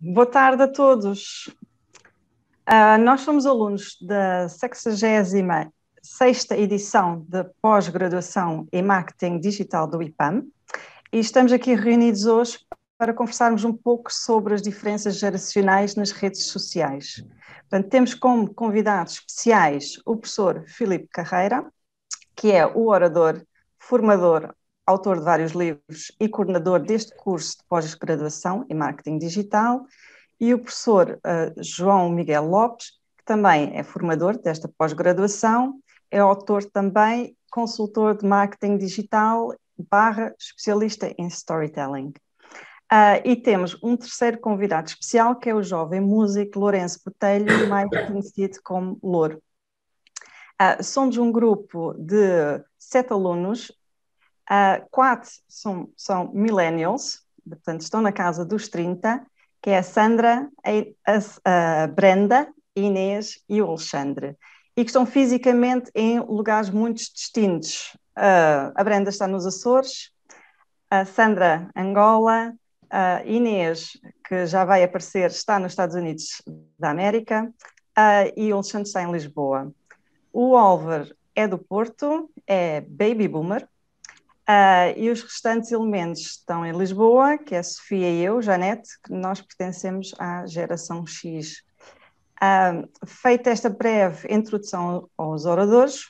Boa tarde a todos. Nós somos alunos da 66ª edição da pós-graduação em Marketing Digital do IPAM e estamos aqui reunidos hoje para conversarmos um pouco sobre as diferenças geracionais nas redes sociais. Portanto, temos como convidados especiais o professor Filipe Carreira, que é o orador, formador, autor de vários livros e coordenador deste curso de pós-graduação em Marketing Digital, e o professor João Miguel Lopes, que também é formador desta pós-graduação, é autor também, consultor de Marketing Digital / especialista em Storytelling. E temos um terceiro convidado especial, que é o jovem músico Lourenço Botelho, mais conhecido como Louro. Somos um grupo de 7 alunos, 4 são millennials, portanto estão na casa dos 30, que é a Sandra, a Brenda, a Inês e o Alexandre, e que estão fisicamente em lugares muito distintos. A Brenda está nos Açores, a Sandra, Angola, a Inês, que já vai aparecer, está nos Estados Unidos da América, e o Alexandre está em Lisboa. O Oliver é do Porto, é baby boomer, e os restantes elementos estão em Lisboa, que é a Sofia e eu, Janete, que nós pertencemos à geração X. Feita esta breve introdução aos oradores,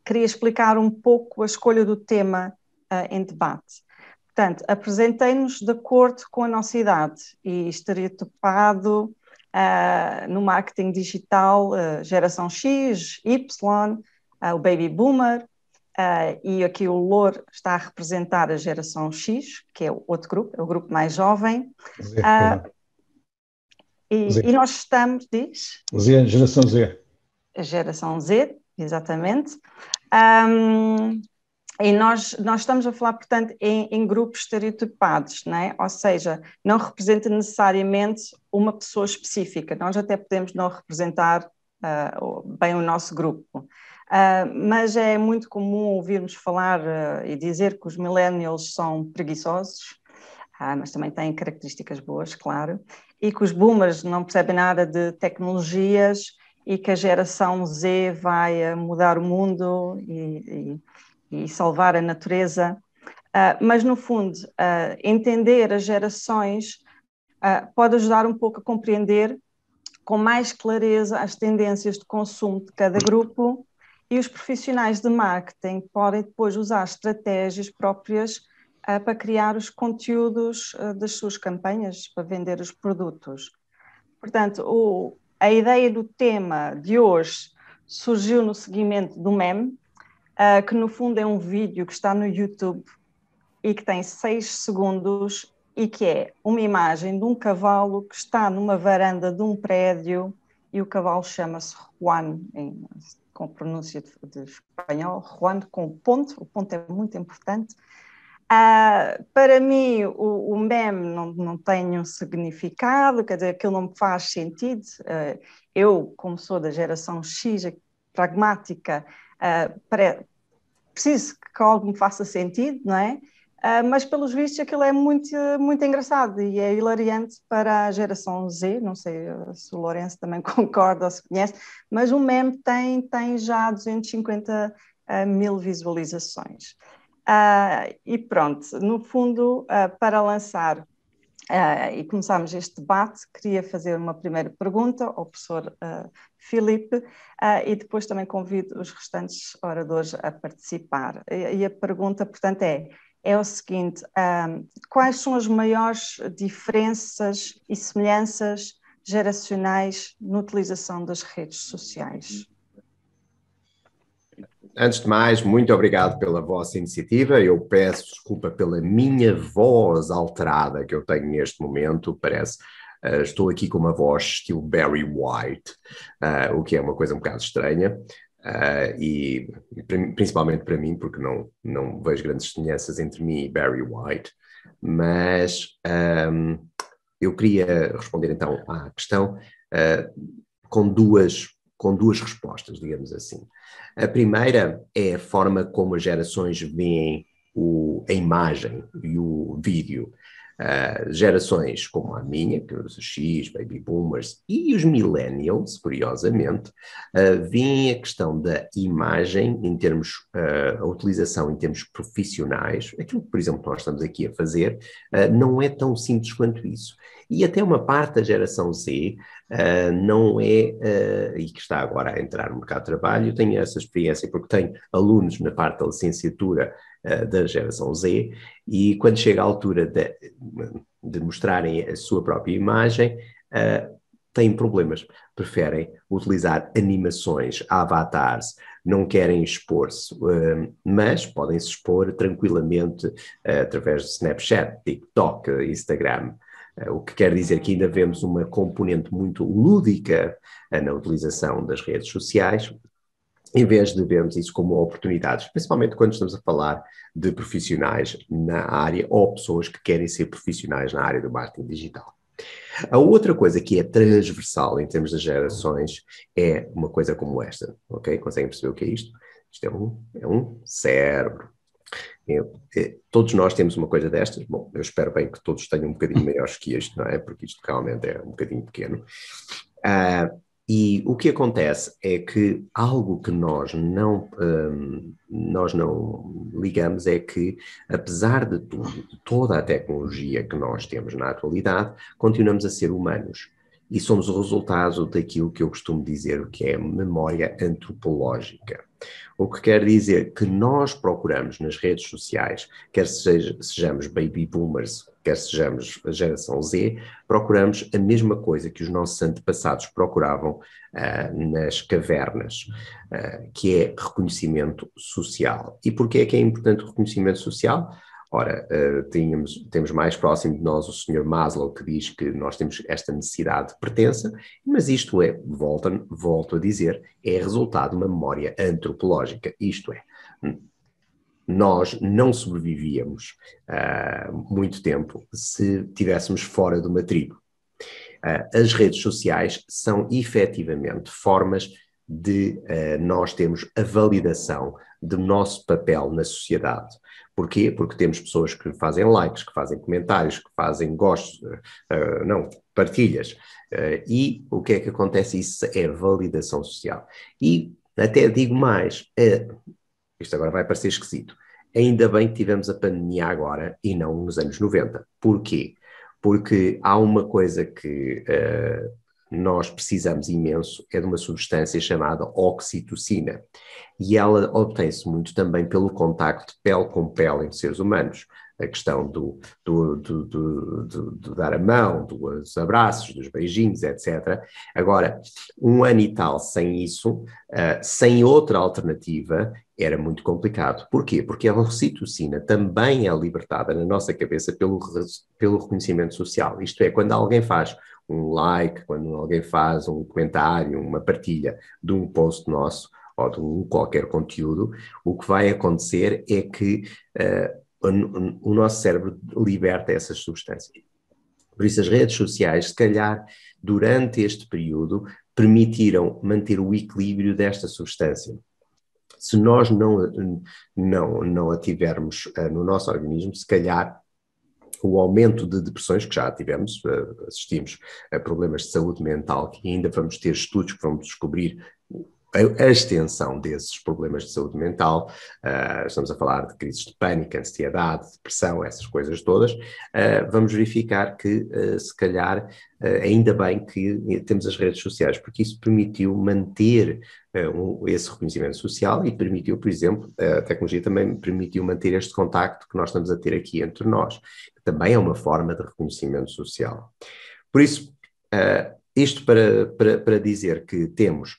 queria explicar um pouco a escolha do tema em debate. Portanto, apresentei-nos de acordo com a nossa idade e estereotipado no marketing digital, geração X, Y, o baby boomer, e aqui o Louro está a representar a geração X, que é o outro grupo, é o grupo mais jovem. E nós estamos, diz? Z, geração Z. A geração Z, exatamente. E nós estamos a falar, portanto, em grupos estereotipados, não é? Ou seja, não representa necessariamente uma pessoa específica. Nós até podemos não representar bem o nosso grupo. Mas é muito comum ouvirmos falar e dizer que os millennials são preguiçosos, mas também têm características boas, claro, e que os boomers não percebem nada de tecnologias e que a geração Z vai mudar o mundo e salvar a natureza. Mas, no fundo, entender as gerações pode ajudar um pouco a compreender com mais clareza as tendências de consumo de cada grupo, e os profissionais de marketing podem depois usar estratégias próprias para criar os conteúdos das suas campanhas, para vender os produtos. Portanto, a ideia do tema de hoje surgiu no seguimento do meme, que no fundo é um vídeo que está no YouTube e que tem 6 segundos e que é uma imagem de um cavalo que está numa varanda de um prédio e o cavalo chama-se Juan, com pronúncia de espanhol, Juan com o ponto é muito importante. Para mim o meme não tem nenhum significado, quer dizer, aquilo não me faz sentido. Eu, como sou da geração X, pragmática, preciso que algo me faça sentido, não é? Mas pelos vistos aquilo é muito, muito engraçado e é hilariante para a geração Z, não sei se o Lourenço também concorda ou se conhece, mas o meme tem já 250 mil visualizações. E pronto, no fundo, para lançar e começarmos este debate, queria fazer uma primeira pergunta ao professor Filipe e depois também convido os restantes oradores a participar. E a pergunta, portanto, é o seguinte: quais são as maiores diferenças e semelhanças geracionais na utilização das redes sociais? Antes de mais, muito obrigado pela vossa iniciativa. Eu peço desculpa pela minha voz alterada que eu tenho neste momento. Parece, estou aqui com uma voz estilo Barry White, o que é uma coisa um bocado estranha. E principalmente para mim, porque não vejo grandes semelhanças entre mim e Barry White, mas eu queria responder então à questão com duas respostas, digamos assim. A primeira é a forma como as gerações veem a imagem e o vídeo. Gerações como a minha, que os X, Baby Boomers e os Millennials, curiosamente, veem a questão da imagem em termos, a utilização em termos profissionais, aquilo que, por exemplo, nós estamos aqui a fazer, não é tão simples quanto isso. E até uma parte da geração Z não é, e que está agora a entrar no mercado de trabalho, eu tenho essa experiência porque tenho alunos na parte da licenciatura da geração Z, e quando chega a altura de mostrarem a sua própria imagem, têm problemas. Preferem utilizar animações, avatares, não querem expor-se, mas podem se expor tranquilamente através do Snapchat, TikTok, Instagram. O que quer dizer que ainda vemos uma componente muito lúdica na utilização das redes sociais, em vez de vermos isso como oportunidades, principalmente quando estamos a falar de profissionais na área ou pessoas que querem ser profissionais na área do marketing digital. A outra coisa que é transversal em termos das gerações é uma coisa como esta, ok? Conseguem perceber o que é isto? Isto é um cérebro. Todos nós temos uma coisa destas. Bom, eu espero bem que todos tenham um bocadinho maiores que isto, não é? Porque isto realmente é um bocadinho pequeno. E o que acontece é que algo que nós não ligamos é que, apesar de tudo, de toda a tecnologia que nós temos na atualidade, continuamos a ser humanos. E somos o resultado daquilo que eu costumo dizer, que é memória antropológica. O que quer dizer que nós procuramos nas redes sociais, quer sejamos baby boomers, quer sejamos a geração Z, procuramos a mesma coisa que os nossos antepassados procuravam nas cavernas, que é reconhecimento social. E porquê é que é importante o reconhecimento social? Ora, temos mais próximo de nós o Sr. Maslow, que diz que nós temos esta necessidade de pertença, mas isto volto a dizer, é resultado de uma memória antropológica. Isto é, nós não sobrevivíamos muito tempo se estivéssemos fora de uma tribo. As redes sociais são efetivamente formas de nós termos a validação do nosso papel na sociedade. Porquê? Porque temos pessoas que fazem likes, que fazem comentários, que fazem gostos, partilhas. E o que é que acontece? Isso é validação social. E até digo mais, isto agora vai parecer esquisito, ainda bem que tivemos a pandemia agora e não nos anos 90. Porquê? Porque há uma coisa que nós precisamos imenso, é de uma substância chamada oxitocina. E ela obtém-se muito também pelo contacto de pele com pele entre seres humanos. A questão do dar a mão, dos abraços, dos beijinhos, etc. Agora, um ano e tal sem isso, sem outra alternativa, era muito complicado. Porquê? Porque a oxitocina também é libertada na nossa cabeça pelo reconhecimento social. Isto é, quando alguém faz um like, quando alguém faz um comentário, uma partilha de um post nosso, ou de um qualquer conteúdo, o que vai acontecer é que o nosso cérebro liberta essas substâncias. Por isso as redes sociais, se calhar, durante este período, permitiram manter o equilíbrio desta substância. Se nós não a tivermos no nosso organismo, se calhar o aumento de depressões, que já tivemos, assistimos a problemas de saúde mental, que ainda vamos ter estudos que vamos descobrir a extensão desses problemas de saúde mental, estamos a falar de crises de pânico, ansiedade, depressão, essas coisas todas, vamos verificar que, se calhar, ainda bem que temos as redes sociais, porque isso permitiu manter esse reconhecimento social e permitiu, por exemplo, a tecnologia também permitiu manter este contacto que nós estamos a ter aqui entre nós, que também é uma forma de reconhecimento social. Por isso, isto para dizer que temos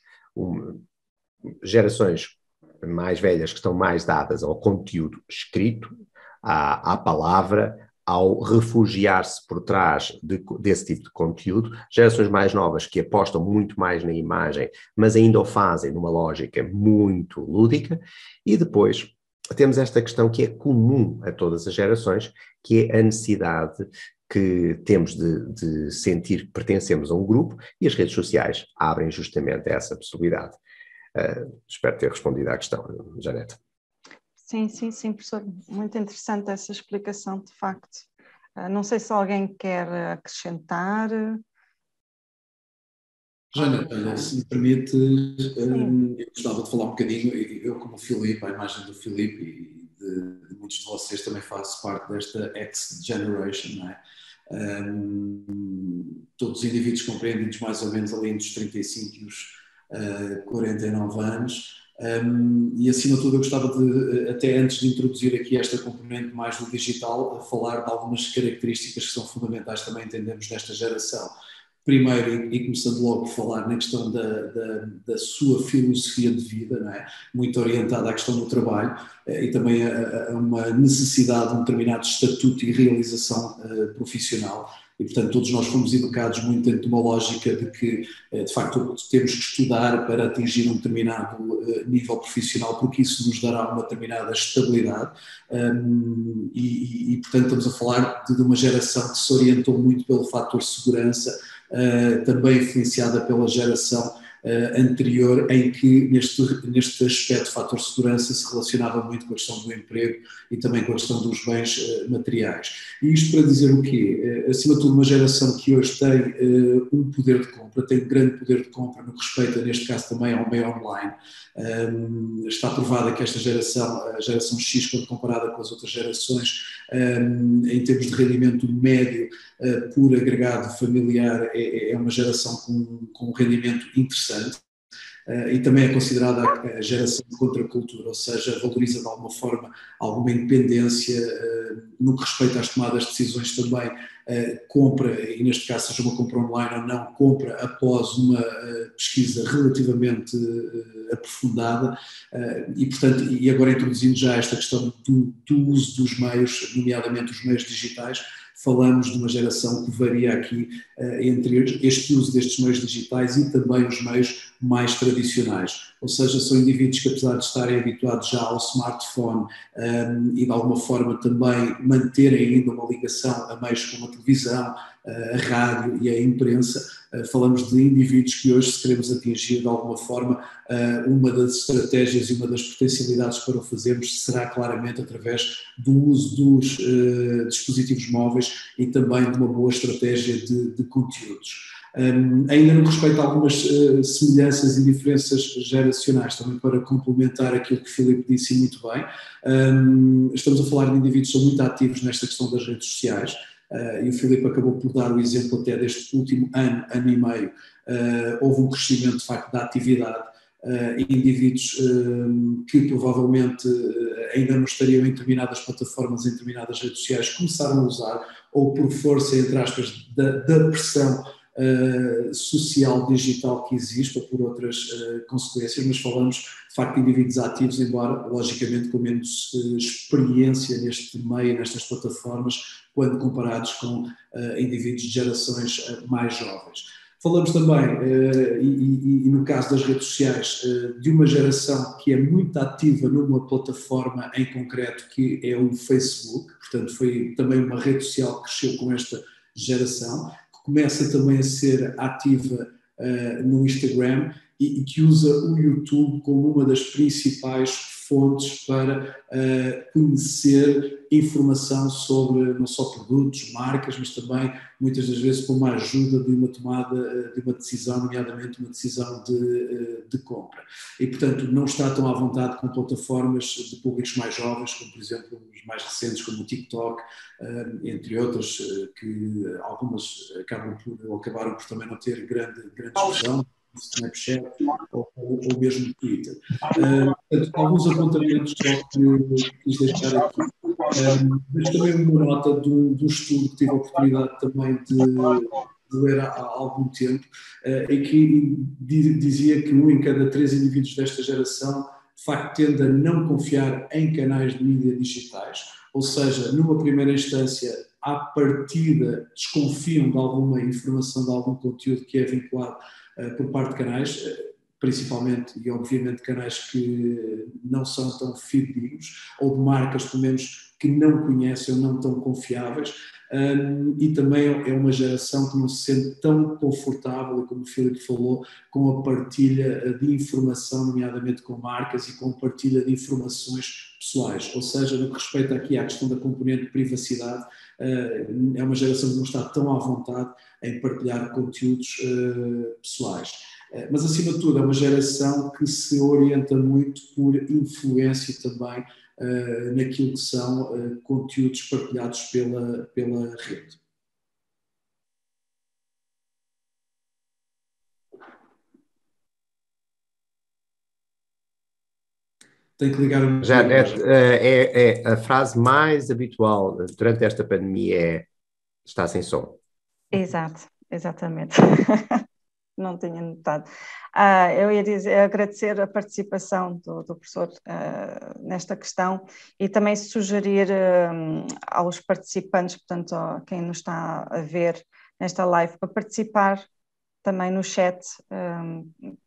gerações mais velhas que estão mais dadas ao conteúdo escrito, à palavra, ao refugiar-se por trás desse tipo de conteúdo, gerações mais novas que apostam muito mais na imagem, mas ainda o fazem numa lógica muito lúdica, e depois temos esta questão que é comum a todas as gerações, que é a necessidade que temos de sentir que pertencemos a um grupo, e as redes sociais abrem justamente essa possibilidade. Espero ter respondido à questão, Janete. Sim, professor. Muito interessante essa explicação, de facto. Não sei se alguém quer acrescentar. Jana, olha, se me permite, eu gostava de falar um bocadinho, eu como Filipe, a imagem do Filipe e de muitos de vocês também faço parte desta X-Generation, não é? Todos os indivíduos compreendidos mais ou menos ali entre os 35 e os 49 anos, e acima de tudo eu gostava de, até antes de introduzir aqui esta componente mais do digital, falar de algumas características que são fundamentais também entendemos desta geração. Primeiro, e começando logo por falar na questão da sua filosofia de vida, não é? Muito orientada à questão do trabalho e também a uma necessidade de um determinado estatuto e realização profissional. E, portanto, todos nós fomos educados muito dentro de uma lógica de que, de facto, temos que estudar para atingir um determinado nível profissional, porque isso nos dará uma determinada estabilidade. Portanto, estamos a falar de uma geração que se orientou muito pelo fator segurança, também influenciada pela geração anterior, em que neste aspecto, o fator segurança se relacionava muito com a questão do emprego e também com a questão dos bens materiais. E isto para dizer o quê? Acima de tudo, uma geração que hoje tem um poder de compra, tem um grande poder de compra no que respeita, neste caso, também ao meio online. Está provada que esta geração, a geração X, quando comparada com as outras gerações, em termos de rendimento médio por agregado familiar, é uma geração com um rendimento interessante. E também é considerada a geração de contracultura, ou seja, valoriza de alguma forma alguma independência no que respeita às tomadas de decisões também, compra, e neste caso seja uma compra online ou não, compra após uma pesquisa relativamente aprofundada e, portanto, e agora introduzindo já esta questão do uso dos meios, nomeadamente os meios digitais, falamos de uma geração que varia aqui entre este uso destes meios digitais e também os meios mais tradicionais. Ou seja, são indivíduos que, apesar de estarem habituados já ao smartphone e de alguma forma também manterem ainda uma ligação a meios como a televisão, a rádio e a imprensa, falamos de indivíduos que hoje, se queremos atingir de alguma forma uma das estratégias e uma das potencialidades para o fazermos será claramente através do uso dos dispositivos móveis e também de uma boa estratégia de conteúdos. Ainda no que respeita a algumas semelhanças e diferenças geracionais, também para complementar aquilo que o Filipe disse muito bem, estamos a falar de indivíduos que são muito ativos nesta questão das redes sociais, e o Filipe acabou por dar o exemplo até deste último ano e meio, houve um crescimento de facto da atividade, indivíduos que provavelmente ainda não estariam em determinadas plataformas, em determinadas redes sociais, começaram a usar, ou por força, entre aspas, da pressão social, digital que existe, ou por outras consequências, mas falamos de facto de indivíduos ativos, embora logicamente com menos experiência neste meio, nestas plataformas, quando comparados com indivíduos de gerações mais jovens. Falamos também, e no caso das redes sociais, de uma geração que é muito ativa numa plataforma em concreto, que é o Facebook, portanto foi também uma rede social que cresceu com esta geração, que começa também a ser ativa no Instagram e que usa o YouTube como uma das principais fontes para conhecer informação sobre não só produtos, marcas, mas também muitas das vezes com uma ajuda de uma tomada de uma decisão, nomeadamente uma decisão de compra. E, portanto, não está tão à vontade com plataformas de públicos mais jovens, como, por exemplo, os mais recentes, como o TikTok, entre outras, que algumas acabaram por também não ter grande expressão, Snapchat ou mesmo Twitter. Portanto, alguns apontamentos só que quis deixar aqui. Mas também uma nota de um estudo que tive a oportunidade também de ler há algum tempo, em que dizia que 1 em cada 3 indivíduos desta geração de facto tende a não confiar em canais de mídia digitais, ou seja, numa primeira instância, à partida desconfiam de alguma informação, de algum conteúdo que é vinculado por parte de canais, principalmente e obviamente canais que não são tão fidedignos, ou de marcas pelo menos que não conhecem ou não tão confiáveis, e também é uma geração que não se sente tão confortável, como o Filipe falou, com a partilha de informação, nomeadamente com marcas e com a partilha de informações pessoais, ou seja, no que respeita aqui à questão da componente de privacidade, é uma geração que não está tão à vontade em partilhar conteúdos pessoais. Mas, acima de tudo, é uma geração que se orienta muito por influência também naquilo que são conteúdos partilhados pela rede. Tem que ligar o Já é a frase mais habitual durante esta pandemia é está sem som. Exato, exatamente. Não tinha notado. Eu ia dizer, agradecer a participação do professor nesta questão e também sugerir aos participantes, portanto, a quem nos está a ver nesta live, para participar também no chat,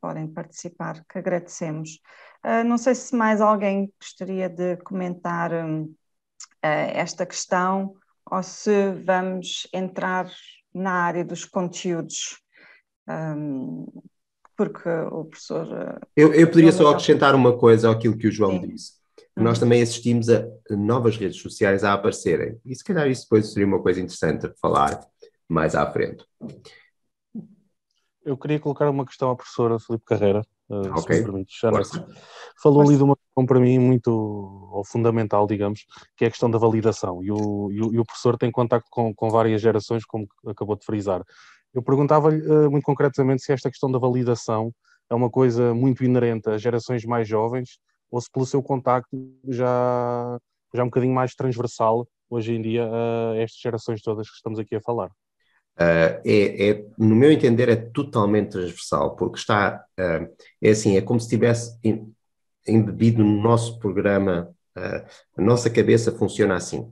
podem participar, que agradecemos. Não sei se mais alguém gostaria de comentar esta questão ou se vamos entrar na área dos conteúdos. Porque o professor... Eu poderia só acrescentar uma coisa àquilo que o João Sim. disse. Nós também assistimos a novas redes sociais a aparecerem. E se calhar isso depois seria uma coisa interessante de falar mais à frente. Eu queria colocar uma questão à professora Filipe Carreira, se me permites. Falou ali de uma questão para mim muito ou fundamental, digamos, que é a questão da validação. E o professor tem contacto com várias gerações, como acabou de frisar. Eu perguntava-lhe muito concretamente se esta questão da validação é uma coisa muito inerente às gerações mais jovens ou se pelo seu contacto já um bocadinho mais transversal hoje em dia a estas gerações todas que estamos aqui a falar. No meu entender, é totalmente transversal, porque é como se estivesse embebido no nosso programa, a nossa cabeça funciona assim.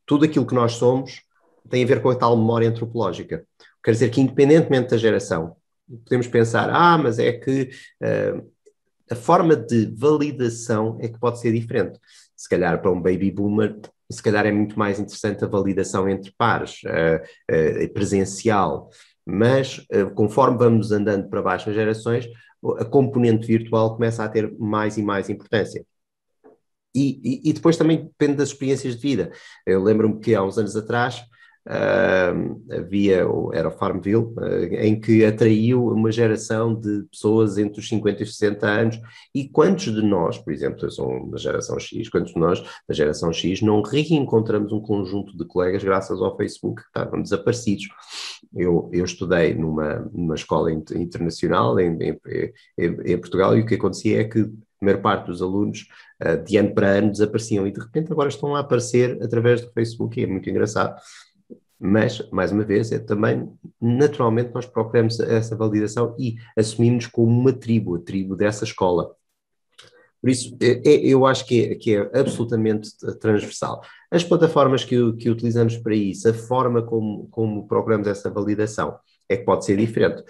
Tudo aquilo que nós somos tem a ver com a tal memória antropológica. Quer dizer que, independentemente da geração, podemos pensar, mas é que a forma de validação é que pode ser diferente. Se calhar para um baby boomer, se calhar é muito mais interessante a validação entre pares, presencial, mas conforme vamos andando para baixo nas gerações, a componente virtual começa a ter mais e mais importância. E depois também depende das experiências de vida. Eu lembro-me que há uns anos atrás era o Farmville, em que atraiu uma geração de pessoas entre os 50 e 60 anos, e quantos de nós, por exemplo, eu sou da geração X, quantos de nós da geração X não reencontramos um conjunto de colegas graças ao Facebook que estavam desaparecidos? Eu estudei numa escola internacional em Portugal, e o que acontecia é que a maior parte dos alunos de ano para ano desapareciam e de repente agora estão a aparecer através do Facebook, e é muito engraçado. Mas, mais uma vez, também, naturalmente, nós procuramos essa validação e assumimos como uma tribo, a tribo dessa escola. Por isso, eu acho que é absolutamente transversal. As plataformas que utilizamos para isso, a forma como procuramos essa validação, é que pode ser diferente.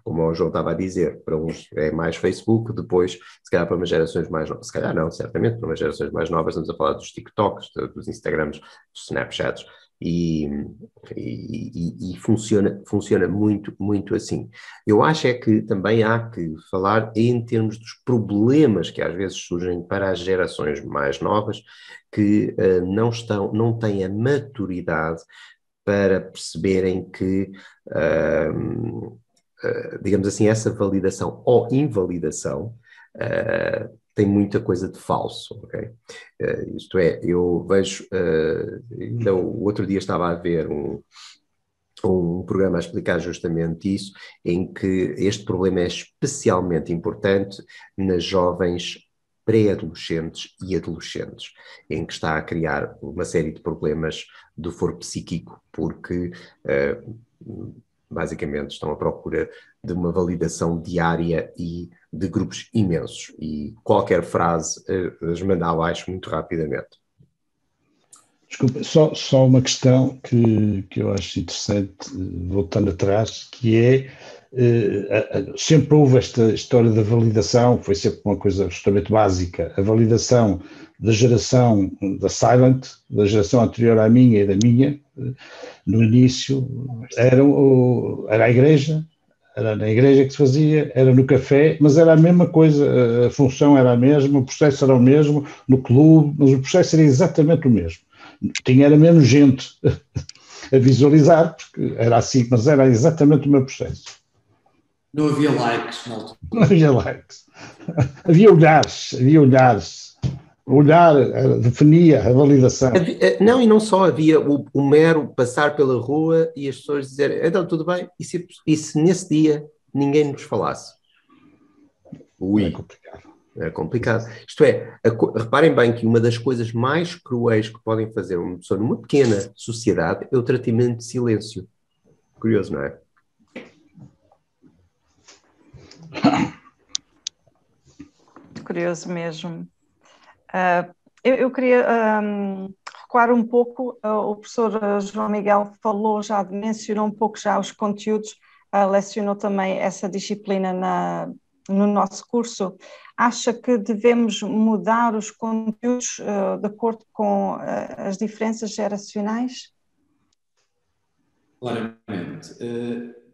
Como o João estava a dizer, para uns é mais Facebook, depois, se calhar para umas gerações mais novas, se calhar não, certamente, para umas gerações mais novas, estamos a falar dos TikToks, dos Instagrams, dos Snapchats, e funciona muito, muito assim. Eu acho é que também há que falar em termos dos problemas que às vezes surgem para as gerações mais novas que não têm a maturidade para perceberem que, digamos assim, essa validação ou invalidação tem muita coisa de falso, ok? Isto é, eu vejo, ainda o outro dia estava a ver um programa a explicar justamente isso, em que este problema é especialmente importante nas jovens pré-adolescentes e adolescentes, em que está a criar uma série de problemas do foro psíquico, porque basicamente estão à procura de uma validação diária e de grupos imensos, e qualquer frase as manda abaixo muito rapidamente. Desculpa, só uma questão que eu acho interessante, voltando atrás, que é, sempre houve esta história da validação, foi sempre uma coisa absolutamente básica, a validação da geração da Silent, da geração anterior à minha e da minha, no início, era a igreja, era na igreja que se fazia, era no café, mas era a mesma coisa, a função era a mesma, o processo era o mesmo, no clube, mas o processo era exatamente o mesmo. Era menos gente a visualizar, porque era assim, mas era exatamente o meu processo. Não havia likes na altura. Não havia likes. Havia olhares. O olhar definia a validação. Não, e não só, havia o mero passar pela rua e as pessoas dizerem, então tudo bem, e se nesse dia ninguém nos falasse? Ui, é complicado. É complicado. Isto é, reparem bem que uma das coisas mais cruéis que podem fazer uma pessoa numa pequena sociedade é o tratamento de silêncio. Curioso, não é? Curioso mesmo. Eu queria recuar um pouco, o professor João Miguel mencionou um pouco já os conteúdos, lecionou também essa disciplina no nosso curso. Acha que devemos mudar os conteúdos de acordo com as diferenças geracionais? Claramente.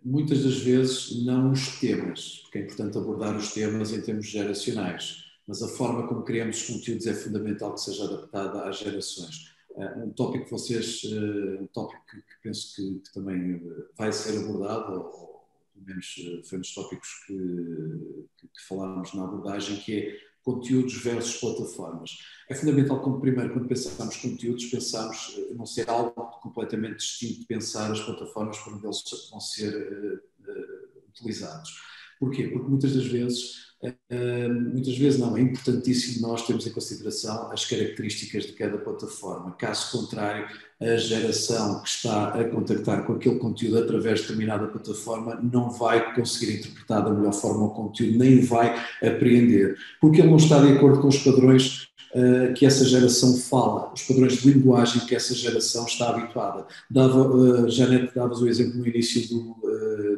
Muitas das vezes não os temas, porque é importante abordar os temas em termos geracionais, mas a forma como criamos os conteúdos é fundamental que seja adaptada às gerações. Um tópico que penso que também vai ser abordado, ou pelo menos foi um dos tópicos que falámos na abordagem, que é conteúdos versus plataformas. É fundamental, primeiro, quando pensamos conteúdos, pensamos não ser algo completamente distinto de pensar as plataformas por onde eles vão ser utilizados. Porquê? Porque muitas vezes não, é importantíssimo nós termos em consideração as características de cada plataforma. Caso contrário, a geração que está a contactar com aquele conteúdo através de determinada plataforma não vai conseguir interpretar da melhor forma o conteúdo, nem vai apreender, porque ele não está de acordo com os padrões que essa geração fala, os padrões de linguagem que essa geração está habituada. Janete, davas o exemplo no início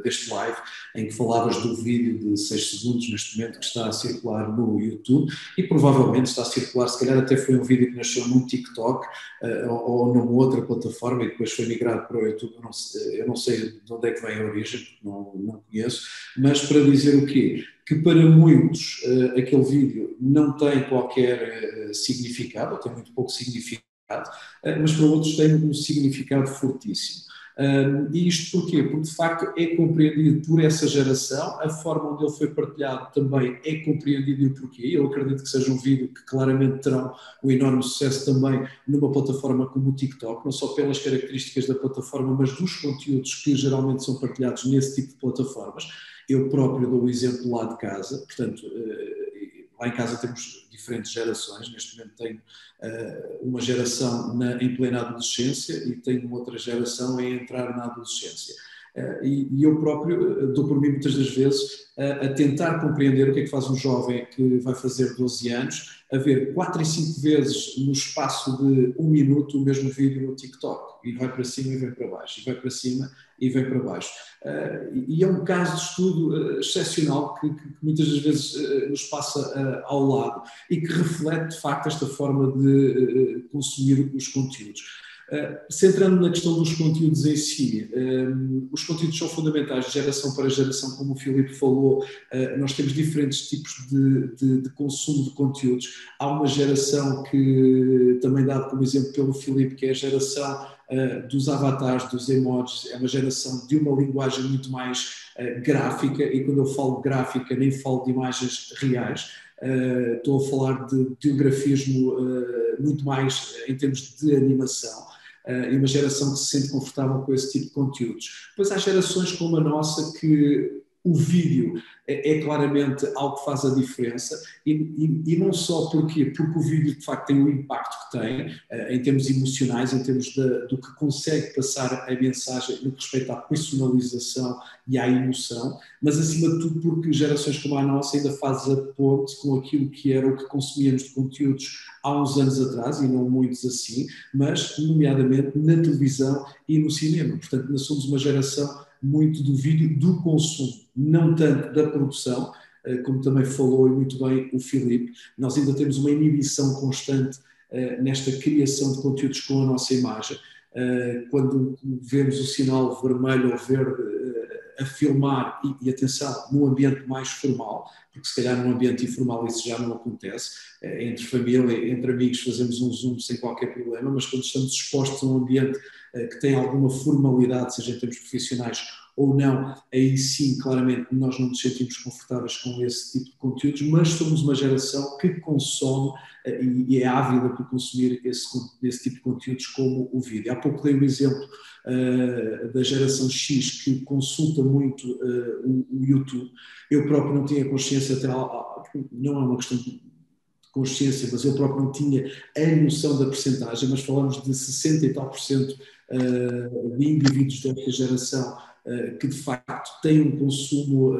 deste live, em que falavas do vídeo de 6 segundos neste momento que está a circular no YouTube e provavelmente está a circular, se calhar até foi um vídeo que nasceu num TikTok ou numa outra plataforma e depois foi migrado para o YouTube. Eu não sei de onde é que vem a origem, porque não conheço, mas para dizer o quê? Que para muitos aquele vídeo não tem qualquer significado, ou tem muito pouco significado, mas para outros tem um significado fortíssimo. E isto porquê? Porque de facto é compreendido por essa geração, a forma onde ele foi partilhado também é compreendido e o porquê. Eu acredito que seja um vídeo que claramente terá um enorme sucesso também numa plataforma como o TikTok, não só pelas características da plataforma, mas dos conteúdos que geralmente são partilhados nesse tipo de plataformas. Eu próprio dou o exemplo lá de casa, portanto, lá em casa temos diferentes gerações, neste momento tenho uma geração em plena adolescência e tenho outra geração a entrar na adolescência. E eu próprio dou por mim muitas das vezes a tentar compreender o que é que faz um jovem que vai fazer 12 anos a ver 4 e 5 vezes no espaço de 1 minuto o mesmo vídeo no TikTok e vai para cima e vem para baixo, e vai para cima e vem para baixo. E é um caso de estudo excepcional que muitas das vezes nos passa ao lado e que reflete de facto esta forma de consumir os conteúdos. Centrando na questão dos conteúdos em si, os conteúdos são fundamentais de geração para geração, como o Filipe falou, nós temos diferentes tipos de consumo de conteúdos. Há uma geração que, também dado como exemplo pelo Filipe, que é a geração dos avatares, dos emojis, é uma geração de uma linguagem muito mais gráfica, e quando eu falo gráfica nem falo de imagens reais, estou a falar de um grafismo muito mais em termos de animação. E uma geração que se sente confortável com esse tipo de conteúdos. Depois há gerações como a nossa que o vídeo é claramente algo que faz a diferença e não só porque o vídeo de facto tem o impacto que tem em termos emocionais, em termos do que consegue passar a mensagem no que respeita à personalização e à emoção, mas acima de tudo porque gerações como a nossa ainda fazem a ponte com aquilo que era o que consumíamos de conteúdos há uns anos atrás, e não muitos assim, mas nomeadamente na televisão e no cinema. Portanto, nós somos uma geração muito do vídeo, do consumo, não tanto da produção, como também falou e muito bem o Filipe. Nós ainda temos uma inibição constante nesta criação de conteúdos com a nossa imagem. Quando vemos o sinal vermelho ou verde a filmar e atenção, num ambiente mais formal, porque se calhar num ambiente informal isso já não acontece, entre família, entre amigos fazemos um Zoom sem qualquer problema, mas quando estamos expostos a um ambiente que tem alguma formalidade, seja em termos profissionais ou não, aí sim, claramente, nós não nos sentimos confortáveis com esse tipo de conteúdos, mas somos uma geração que consome e é ávida por consumir esse tipo de conteúdos como o vídeo. Há pouco dei o exemplo da geração X que consulta muito o YouTube. Eu próprio não tinha consciência, não é uma questão de consciência, mas eu próprio não tinha a noção da percentagem, mas falamos de 60 e tal por cento de indivíduos desta geração que de facto têm um consumo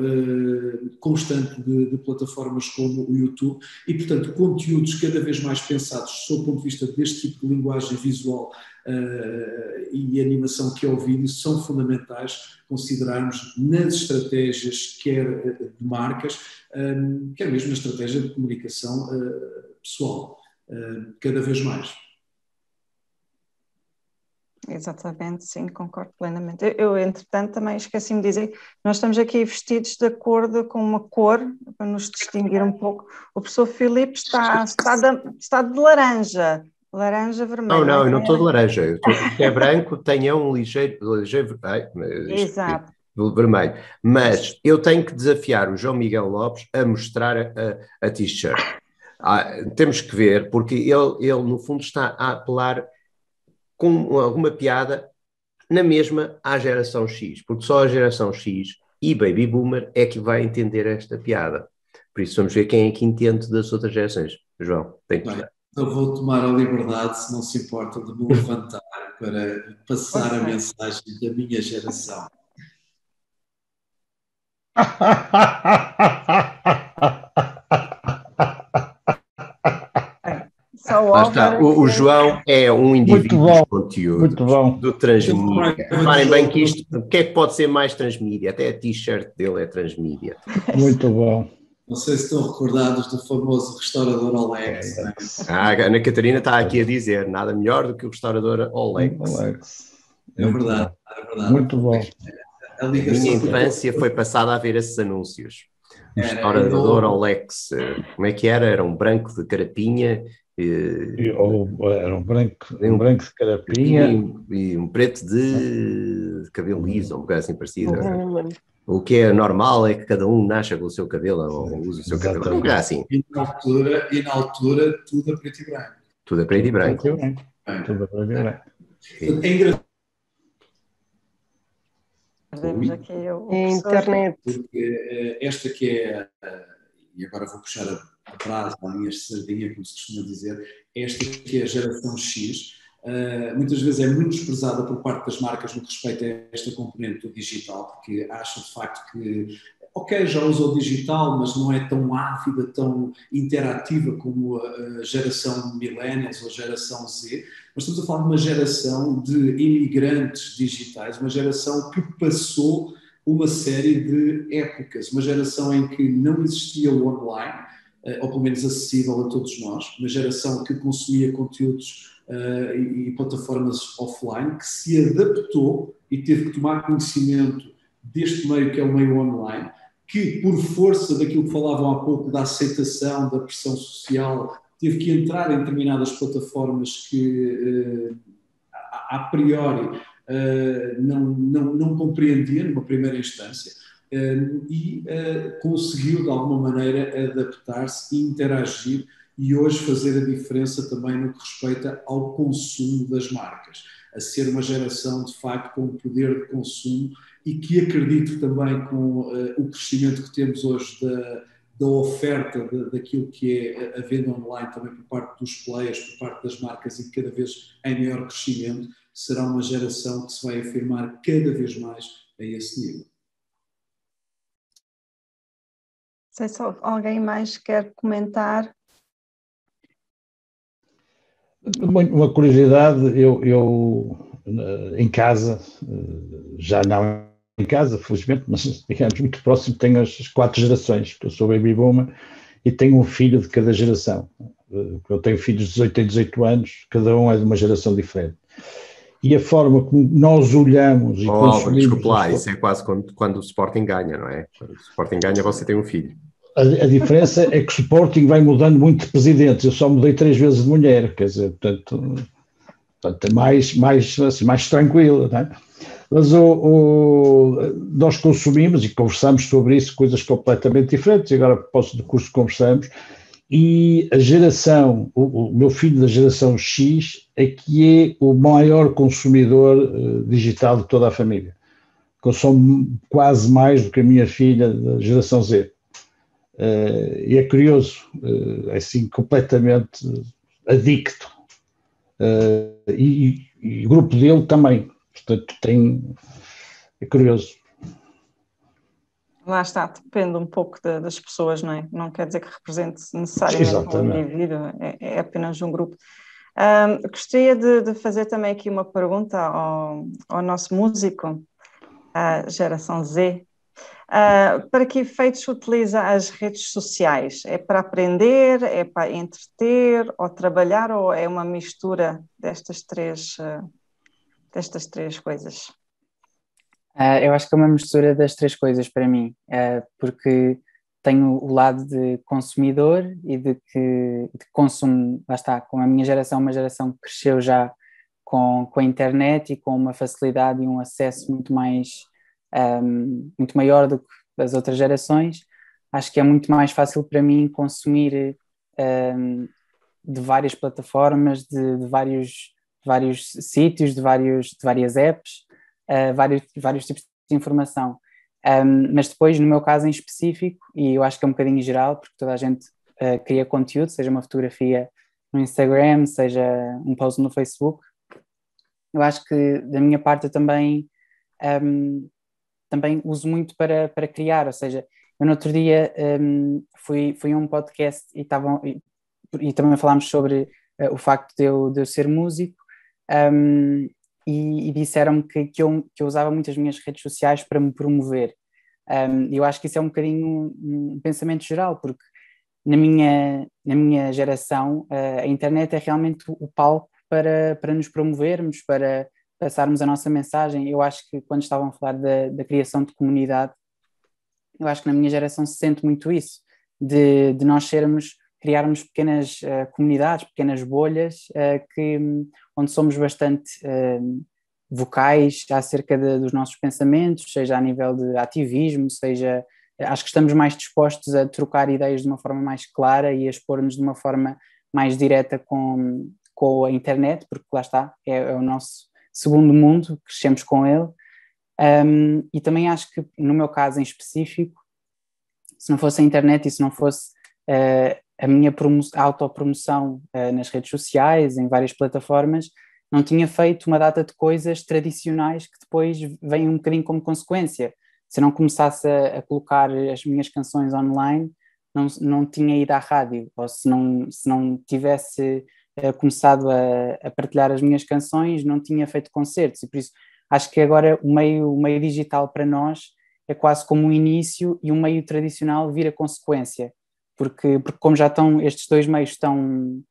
constante de plataformas como o YouTube e, portanto, conteúdos cada vez mais pensados sob o ponto de vista deste tipo de linguagem visual e animação que é o vídeo são fundamentais considerarmos nas estratégias quer de marcas, quer mesmo na estratégia de comunicação pessoal, cada vez mais. Exatamente, sim, concordo plenamente. Eu, entretanto, também esqueci-me de dizer, nós estamos aqui vestidos de acordo com uma cor, para nos distinguir um pouco. O professor Filipe está de laranja vermelho. Não, eu não estou de laranja, eu estou de que é branco, tenha um ligeiro Exato. vermelho. Mas eu tenho que desafiar o João Miguel Lopes a mostrar a t-shirt. Temos que ver, porque ele no fundo está a apelar com alguma piada na mesma à geração X, porque só a geração X e Baby Boomer é que vai entender esta piada. Por isso vamos ver quem é que entende das outras gerações. João, tem que gostar. Eu vou tomar a liberdade, se não se importa, de me levantar para passar a mensagem da minha geração. Lá está. O João é um indivíduo dos conteúdos, do transmídia. Reparem bem que isto, o que é que pode ser mais transmídia? Até a t-shirt dele é transmídia. Muito bom. Não sei se estão recordados do famoso restaurador Olex. A Ana Catarina está aqui a dizer, nada melhor do que o restaurador Olex. É verdade, é verdade. Muito bom. A minha infância foi passada a ver esses anúncios. O restaurador Olex, como é que era? Era um branco de carapinha. Era um branco de carapinha e um preto de cabelo liso, um bocado assim parecido. O que é normal é que cada um nasça com o seu cabelo ou usa o seu cabelo, um bocado assim. E na altura tudo a preto e branco. Tudo a preto e branco. Tudo a preto e branco. É engraçado. Perdemos aqui a internet. Porque esta que é, e agora vou puxar a frase, a minha sardinha, como se costuma dizer, esta que é a geração X, muitas vezes é muito desprezada por parte das marcas no que respeita a esta componente do digital, porque acham de facto que, ok, já usou o digital, mas não é tão ávida, tão interativa como a geração millennials ou a geração Z. Mas estamos a falar de uma geração de imigrantes digitais, uma geração que passou uma série de épocas, uma geração em que não existia o online, ou pelo menos acessível a todos nós, uma geração que consumia conteúdos e plataformas offline, que se adaptou e teve que tomar conhecimento deste meio que é o meio online, que por força daquilo que falavam há pouco, da aceitação, da pressão social, teve que entrar em determinadas plataformas que a priori não compreendia numa primeira instância e conseguiu de alguma maneira adaptar-se e interagir e hoje fazer a diferença também no que respeita ao consumo das marcas, a ser uma geração de facto com poder de consumo e que acredito também com o crescimento que temos hoje da oferta daquilo que é a venda online também por parte dos players, por parte das marcas e cada vez em maior crescimento, será uma geração que se vai afirmar cada vez mais a esse nível. Não sei se alguém mais quer comentar. Uma curiosidade, eu em casa, já não em casa, felizmente, mas digamos muito próximo, tenho as 4 gerações, porque eu sou baby boomer e tenho um filho de cada geração. Eu tenho filhos de 18 e 18 anos, cada um é de uma geração diferente. e a forma como nós olhamos e consumimos... Álvaro, desculpe lá, isso é quase quando o Sporting ganha, não é? Quando o Sporting ganha, você tem um filho. A diferença é que o Sporting vai mudando muito de presidentes. Eu só mudei 3 vezes de mulher, quer dizer, portanto é mais tranquilo, não é? Mas nós consumimos e conversamos sobre isso, coisas completamente diferentes, e agora, a propósito do curso, conversamos, e a geração, o meu filho da geração X é que é o maior consumidor digital de toda a família. Consome quase mais do que a minha filha da geração Z. E é curioso, é assim, completamente adicto. E o grupo dele também. Portanto, é curioso. Lá está, depende um pouco das pessoas, não é? Não quer dizer que represente necessariamente um indivíduo, é apenas um grupo. Gostaria de fazer também aqui uma pergunta ao nosso músico, a geração Z. Para que efeitos utiliza as redes sociais? É para aprender, é para entreter, ou trabalhar, ou é uma mistura destas três coisas? Eu acho que é uma mistura das 3 coisas para mim, porque tenho o lado de consumidor e de consumo, lá está, com a minha geração, uma geração que cresceu já com a internet e com uma facilidade e um acesso muito maior do que as outras gerações. Acho que é muito mais fácil para mim consumir de várias plataformas, de vários sítios, de várias apps, vários tipos de informação. Mas depois, no meu caso em específico, e eu acho que é um bocadinho geral, porque toda a gente cria conteúdo, seja uma fotografia no Instagram, seja um post no Facebook, eu acho que da minha parte eu também uso muito para criar, ou seja, eu no outro dia fui a um podcast e também falámos sobre o facto de eu ser músico, e disseram-me que eu usava muito as minhas redes sociais para me promover. Eu acho que isso é um bocadinho um pensamento geral, porque na minha geração a internet é realmente o palco para nos promovermos, para passarmos a nossa mensagem. Eu acho que quando estavam a falar da criação de comunidade, eu acho que na minha geração se sente muito isso, de nós criarmos pequenas comunidades, pequenas bolhas, onde somos bastante vocais acerca dos nossos pensamentos, seja a nível de ativismo, seja... Acho que estamos mais dispostos a trocar ideias de uma forma mais clara e a expor-nos de uma forma mais direta com a internet, porque lá está, é o nosso segundo mundo, crescemos com ele. E também acho que, no meu caso em específico, se não fosse a internet e se não fosse a minha autopromoção nas redes sociais, em várias plataformas, não tinha feito uma data de coisas tradicionais que depois vêm um bocadinho como consequência. Se eu não começasse a colocar as minhas canções online, não tinha ido à rádio, ou se não tivesse começado a partilhar as minhas canções, não tinha feito concertos, e por isso acho que agora o meio digital para nós é quase como um início e o meio tradicional vira consequência, porque como já estes 2 meios estão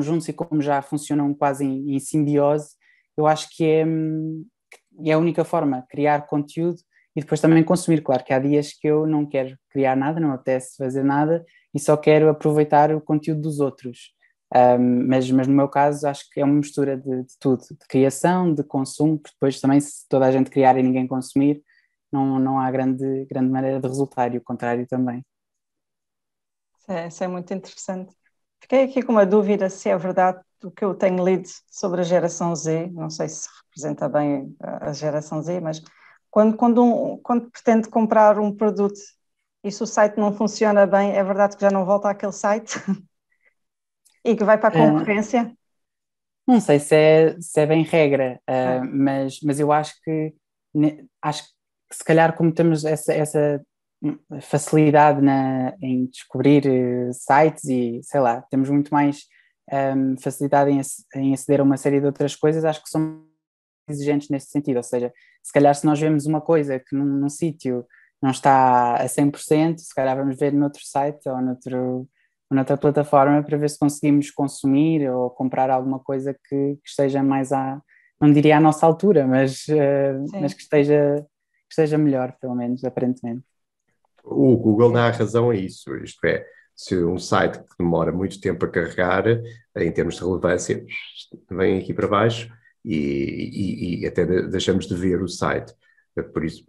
juntos e como já funcionam quase em simbiose, eu acho que é a única forma, criar conteúdo e depois também consumir. Claro que há dias que eu não quero criar nada, não apetece fazer nada e só quero aproveitar o conteúdo dos outros. Mas no meu caso acho que é uma mistura de tudo, de criação, de consumo, porque depois também se toda a gente criar e ninguém consumir, não há grande maneira de resultar, e o contrário também. Isso é muito interessante. Fiquei aqui com uma dúvida se é verdade o que eu tenho lido sobre a geração Z, não sei se representa bem a geração Z, mas quando pretende comprar um produto e se o site não funciona bem, é verdade que já não volta àquele site e que vai para a concorrência? Não sei se é bem regra, mas eu acho que se calhar como temos essa facilidade em descobrir sites e, sei lá, temos muito mais facilidade em aceder a uma série de outras coisas, acho que somos exigentes nesse sentido, ou seja, se calhar se nós vemos uma coisa que num sítio não está a 100%, se calhar vamos ver noutro site ou noutra plataforma para ver se conseguimos consumir ou comprar alguma coisa que esteja mais não diria à nossa altura, mas que esteja melhor, pelo menos, aparentemente. O Google dá razão a isso, isto é, se um site que demora muito tempo a carregar, em termos de relevância, vem aqui para baixo e até deixamos de ver o site. Por isso,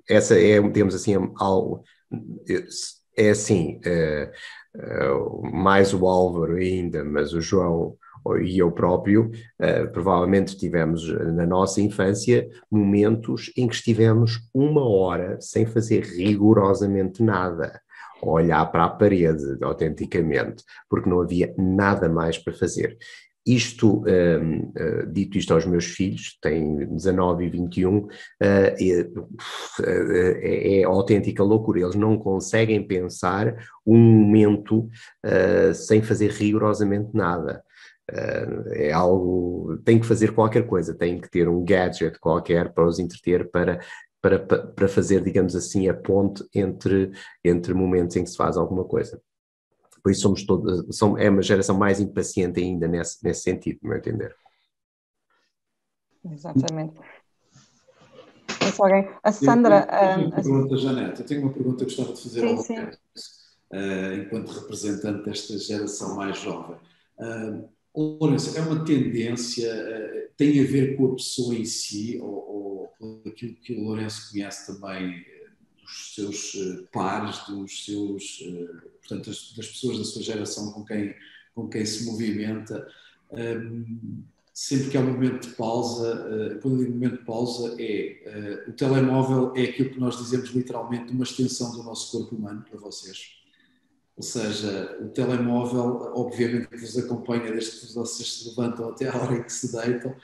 essa é, digamos assim, algo, é assim, mais o Álvaro ainda, mas o João e eu próprio, provavelmente tivemos na nossa infância momentos em que estivemos 1 hora sem fazer rigorosamente nada, a olhar para a parede, autenticamente, porque não havia nada mais para fazer. Isto, dito isto aos meus filhos, têm 19 e 21, é autêntica loucura. Eles não conseguem pensar um momento sem fazer rigorosamente nada. É algo, tem que fazer qualquer coisa, tem que ter um gadget qualquer para os entreter, para fazer, digamos assim, a ponte entre momentos em que se faz alguma coisa. Por isso é uma geração mais impaciente ainda nesse sentido, no meu entender. Exatamente. Mas alguém? A Sandra... Eu tenho uma pergunta que gostava de fazer ao Lourenço, enquanto representante desta geração mais jovem. Lourenço, é uma tendência, tem a ver com a pessoa em si, ou aquilo que o Lourenço conhece também dos seus pares, portanto, das pessoas da sua geração com quem se movimenta, sempre que há um momento de pausa, quando eu digo momento de pausa, o telemóvel é aquilo que nós dizemos literalmente uma extensão do nosso corpo humano para vocês. Ou seja, o telemóvel, obviamente, que vos acompanha desde que vocês se levantam até à hora em que se deitam,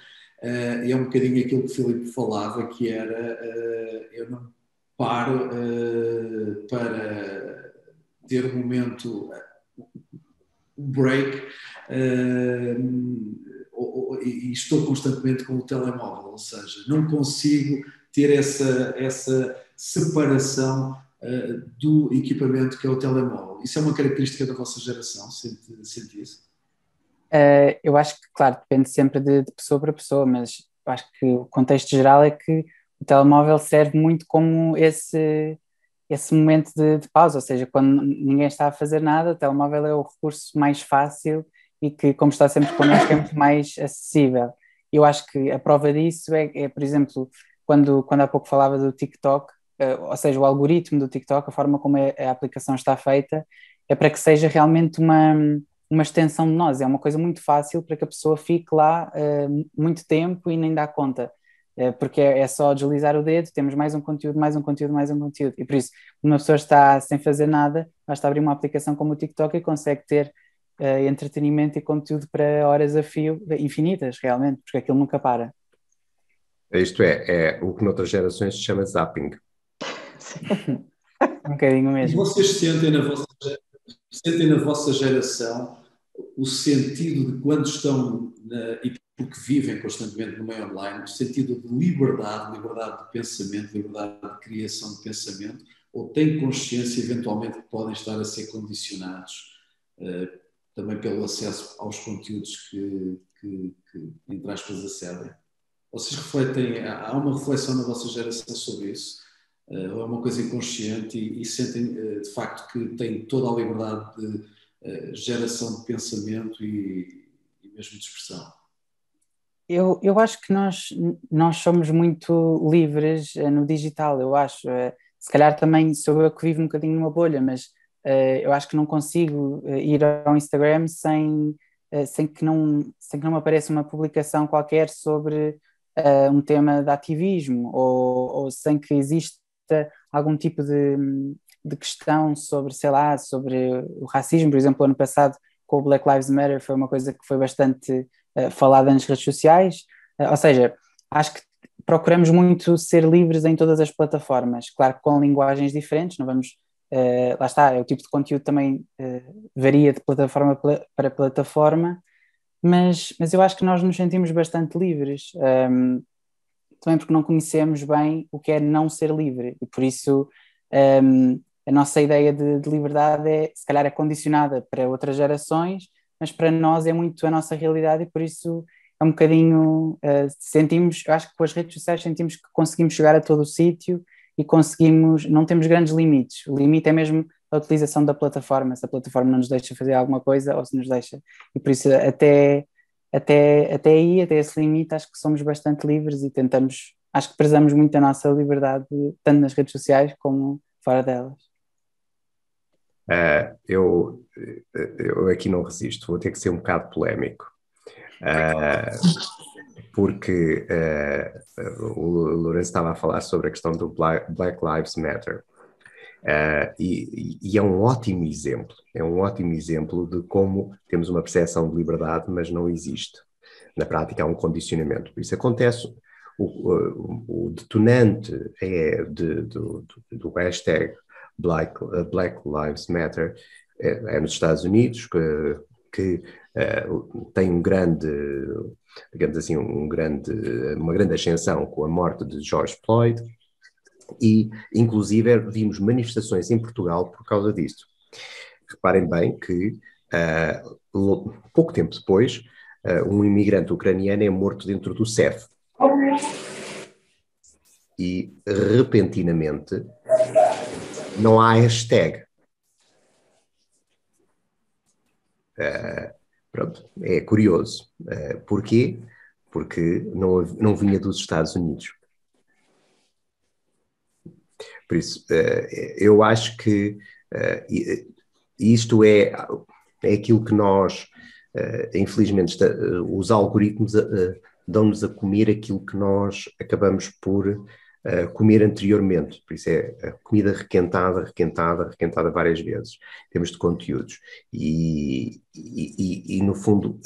e é um bocadinho aquilo que o Filipe falava, que era, eu não paro para ter um momento, um break, e estou constantemente com o telemóvel, ou seja, não consigo ter essa separação do equipamento que é o telemóvel. Isso é uma característica da vossa geração? Sente isso? Eu acho que, claro, depende sempre de pessoa para pessoa, mas eu acho que o contexto geral é que o telemóvel serve muito como esse momento de pausa, ou seja, quando ninguém está a fazer nada, o telemóvel é o recurso mais fácil e que, como está sempre connosco, é muito mais acessível. Eu acho que a prova disso é por exemplo, quando há pouco falava do TikTok, ou seja, o algoritmo do TikTok, a forma como a aplicação está feita, é para que seja realmente uma extensão de nós, é uma coisa muito fácil para que a pessoa fique lá muito tempo e nem dá conta, porque é só deslizar o dedo, temos mais um conteúdo, mais um conteúdo, mais um conteúdo, e por isso, quando uma pessoa está sem fazer nada, basta abrir uma aplicação como o TikTok e consegue ter entretenimento e conteúdo para horas a fio, infinitas realmente, porque aquilo nunca para. Isto é o que noutras gerações se chama zapping. Um bocadinho mesmo. E vocês sentem na vossa geração o sentido de quando estão, e porque vivem constantemente no meio online, o sentido de liberdade de pensamento, liberdade de criação de pensamento, ou têm consciência eventualmente que podem estar a ser condicionados também pelo acesso aos conteúdos que entre aspas, acedem? Vocês refletem, há uma reflexão na vossa geração sobre isso? Ou é uma coisa inconsciente e sentem de facto que têm toda a liberdade de geração de pensamento e mesmo de expressão? Eu acho que nós somos muito livres no digital, eu acho. Se calhar também sou eu que vivo um bocadinho numa bolha, mas eu acho que não consigo ir ao Instagram sem que não me apareça uma publicação qualquer sobre um tema de ativismo ou sem que exista algum tipo de questão sobre, sei lá, sobre o racismo. Por exemplo, ano passado com o Black Lives Matter foi uma coisa que foi bastante falada nas redes sociais, ou seja, acho que procuramos muito ser livres em todas as plataformas, claro que com linguagens diferentes, não vamos, lá está, o tipo de conteúdo também varia de plataforma para plataforma, mas eu acho que nós nos sentimos bastante livres, também porque não conhecemos bem o que é não ser livre, e por isso a nossa ideia de liberdade se calhar é condicionada para outras gerações, mas para nós é muito a nossa realidade e por isso é um bocadinho, sentimos, eu acho que com as redes sociais sentimos que conseguimos chegar a todo o sítio e conseguimos, não temos grandes limites. O limite é mesmo a utilização da plataforma, se a plataforma não nos deixa fazer alguma coisa ou se nos deixa. E por isso até aí, até esse limite, acho que somos bastante livres e tentamos, acho que prezamos muito a nossa liberdade, tanto nas redes sociais como fora delas. Eu aqui não resisto, vou ter que ser um bocado polémico. Porque o Lourenço estava a falar sobre a questão do Black Lives Matter. E é um ótimo exemplo de como temos uma percepção de liberdade, mas não existe. Na prática há um condicionamento. Isso acontece, o detonante do hashtag Black Lives Matter é nos Estados Unidos, que tem uma grande ascensão com a morte de George Floyd, e inclusive vimos manifestações em Portugal por causa disso. Reparem bem que pouco tempo depois um imigrante ucraniano é morto dentro do CEF e repentinamente não há hashtag. Pronto, é curioso. Porquê? Porque não vinha dos Estados Unidos. Por isso, eu acho que isto é aquilo que nós, infelizmente, os algoritmos dão-nos a comer aquilo que nós acabamos por comer anteriormente. Por isso é a comida requentada várias vezes, em termos de conteúdos. E no fundo,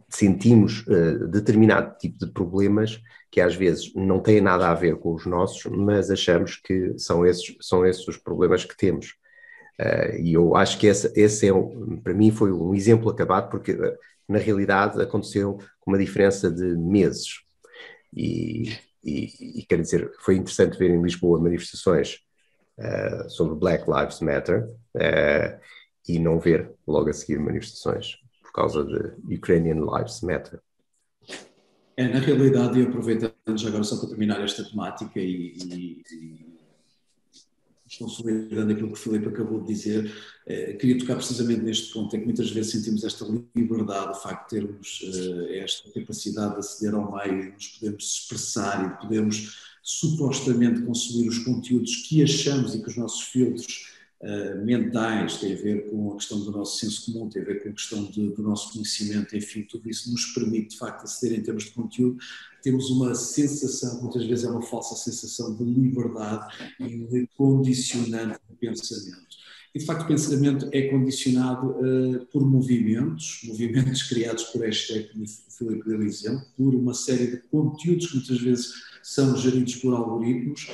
sentimos determinado tipo de problemas que às vezes não têm nada a ver com os nossos, mas achamos que são esses os problemas que temos. E eu acho que esse para mim foi um exemplo acabado, porque na realidade aconteceu com uma diferença de meses. E quer dizer, foi interessante ver em Lisboa manifestações sobre Black Lives Matter e não ver logo a seguir manifestações por causa de Ukrainian Lives Matter. Na realidade, e aproveitando já agora só para terminar esta temática e consolidando aquilo que o Filipe acabou de dizer, queria tocar precisamente neste ponto, é que muitas vezes sentimos esta liberdade, o facto de termos esta capacidade de aceder ao meio, de nos podermos expressar e de podermos supostamente consumir os conteúdos que achamos e que os nossos filtros mentais têm a ver com a questão do nosso senso comum, tem a ver com a questão do nosso conhecimento, enfim, tudo isso nos permite de facto aceder em termos de conteúdo. Temos uma sensação, muitas vezes é uma falsa sensação de liberdade e de condicionante de pensamento. E de facto o pensamento é condicionado por movimentos criados por hashtag, como o Filipe deu exemplo, por uma série de conteúdos que muitas vezes são geridos por algoritmos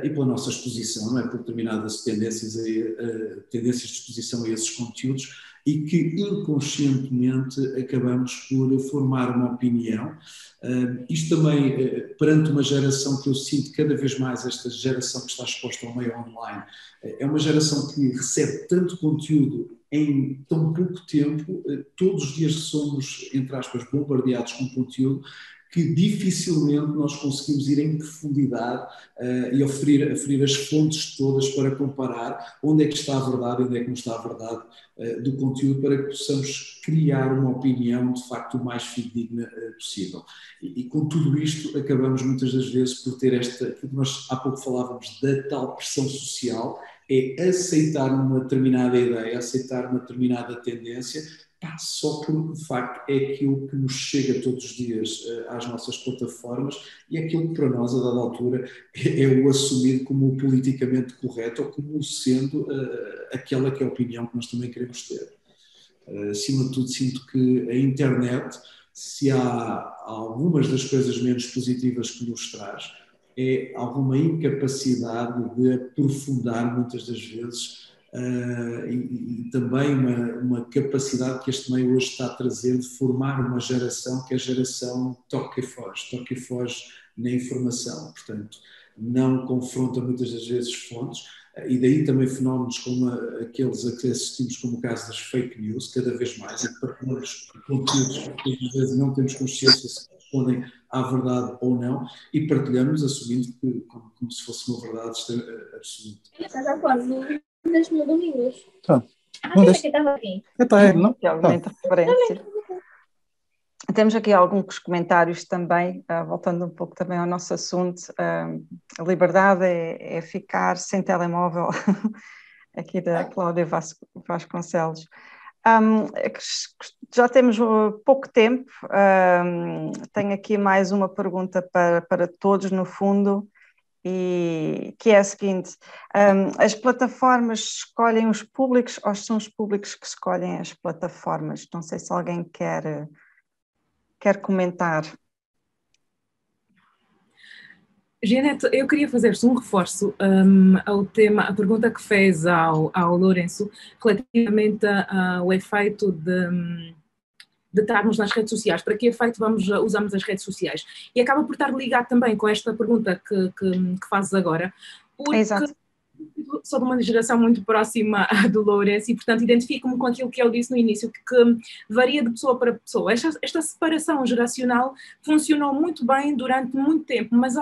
e pela nossa exposição, não é? Por determinadas tendências de exposição a esses conteúdos, e que inconscientemente acabamos por formar uma opinião. Isto também, perante uma geração que eu sinto cada vez mais, esta geração que está exposta ao meio online, é uma geração que recebe tanto conteúdo em tão pouco tempo, todos os dias somos, entre aspas, bombardeados com conteúdo, que dificilmente nós conseguimos ir em profundidade e oferir as fontes todas para comparar onde é que está a verdade e onde é que não está a verdade do conteúdo, para que possamos criar uma opinião de facto o mais fidedigna possível. E com tudo isto acabamos muitas das vezes por ter que nós há pouco falávamos da tal pressão social, é aceitar uma determinada ideia, aceitar uma determinada tendência, só que de facto é aquilo que nos chega todos os dias às nossas plataformas e é aquilo que para nós, a dada altura, é o assumido como o politicamente correto ou como sendo aquela que é a opinião que nós também queremos ter. Acima de tudo, sinto que a internet, se há algumas das coisas menos positivas que nos traz, é alguma incapacidade de aprofundar muitas das vezes e também uma capacidade que este meio hoje está a trazer de formar uma geração que é a geração toca e foge na informação, portanto não confronta muitas das vezes fontes, e daí também fenómenos como aqueles a que assistimos, como o caso das fake news, cada vez mais, e partilhamos conteúdos que às vezes não temos consciência se correspondem à verdade ou não, e partilhamos assumindo que, como se fosse uma verdade absoluta. Das-me domingos. Tá. Acho que estava aqui. Não? Aqui alguma interferência. Temos aqui alguns comentários também, voltando um pouco também ao nosso assunto. A liberdade é ficar sem telemóvel, aqui da Cláudia Vasconcelos. Já temos pouco tempo, tenho aqui mais uma pergunta para todos, no fundo, e que é a seguinte: as plataformas escolhem os públicos ou são os públicos que escolhem as plataformas? Não sei se alguém quer comentar. Jeanette, eu queria fazer-vos um reforço ao tema, a pergunta que fez ao Lourenço relativamente ao efeito de estarmos nas redes sociais. Para que efeito usamos as redes sociais? E acaba por estar ligado também com esta pergunta que fazes agora, porque Exato. Sou de uma geração muito próxima do Lourenço e, portanto, identifico-me com aquilo que ele disse no início, que varia de pessoa para pessoa. Esta separação geracional funcionou muito bem durante muito tempo, mas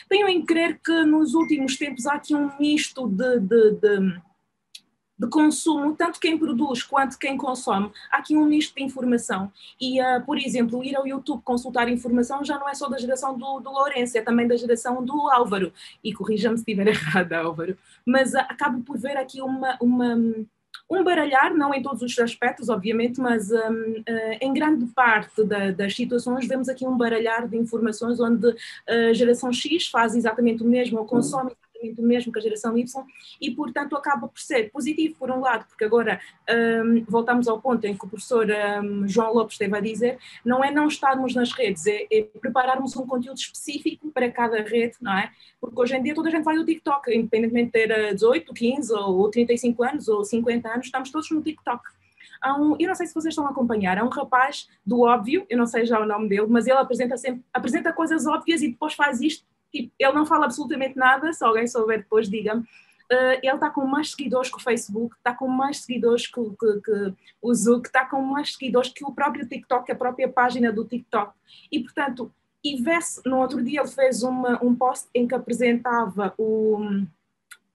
tenho em crer que nos últimos tempos há aqui um misto de consumo, tanto quem produz quanto quem consome. Há aqui um misto de informação e, por exemplo, ir ao YouTube consultar informação já não é só da geração do Lourenço, é também da geração do Álvaro, e corrija-me se estiver errada, Álvaro, mas acabo por ver aqui um baralhar, não em todos os aspectos, obviamente, mas em grande parte das situações vemos aqui um baralhar de informações onde a geração X faz exatamente o mesmo ou consome exatamente o mesmo que a geração Y e, portanto, acaba por ser positivo, por um lado, porque agora voltamos ao ponto em que o professor João Lopes esteve a dizer, não é não estarmos nas redes, é prepararmos um conteúdo específico para cada rede, não é? Porque hoje em dia toda a gente vai no TikTok, independentemente de ter 18, 15 ou 35 anos ou 50 anos, estamos todos no TikTok. Eu não sei se vocês estão a acompanhar, há um rapaz do óbvio, eu não sei já o nome dele, mas ele apresenta coisas óbvias e depois faz isto, tipo, ele não fala absolutamente nada, se alguém souber depois diga-me. Ele está com mais seguidores que o Facebook, está com mais seguidores que o Zuck, está com mais seguidores que o próprio TikTok, a própria página do TikTok. E, portanto, no outro dia ele fez um post em que apresentava